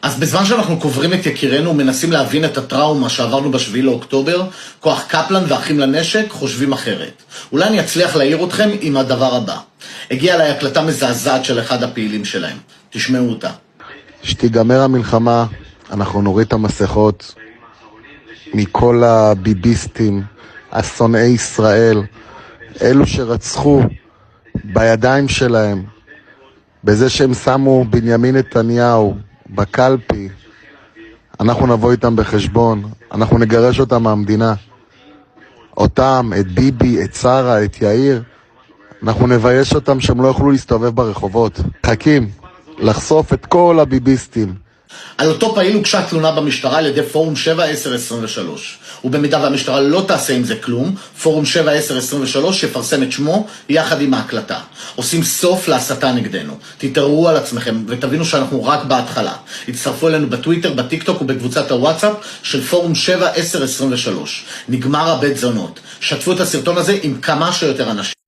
אז בזמן שאנחנו קוברים את יקירנו ומנסים להבין את הטראומה שעברנו ב7 לאוקטובר, כוח קפלן ואחים לנשק חושבים אחרת. אולי אני אצליח להעיר אתכם עם הדבר הבא. הגיעה אליי הקלטה מזעזעת של אחד הפעילים שלהם. תשמעו אותה. שתיגמר המלחמה, אנחנו נוריד את המסכות מכל הביביסטים, השונאי ישראל, אלו שרצחו בידיים שלהם, בזה שהם שמו בנימין נתניהו בקלפי. אנחנו נבוא איתם בחשבון, אנחנו נגרש אותם מהמדינה. אותם, את ביבי, את שרה, את יאיר, אנחנו נבייש אותם שהם לא יוכלו להסתובב ברחובות. חכים לחשוף את כל הביביסטים. על אותו פעיל הוגשה תלונה במשטרה על ידי פורום 7/10/23. ובמידה והמשטרה לא תעשה עם זה כלום, פורום 7/10/23 יפרסם את שמו יחד עם ההקלטה. עושים סוף להסתה נגדנו. תתעוררו על עצמכם ותבינו שאנחנו רק בהתחלה. הצטרפו אלינו בטוויטר, בטיקטוק ובקבוצת הוואטסאפ של פורום 7/10/23. נגמר הבית זונות. שתפו את הסרטון הזה עם כמה שיותר אנשים.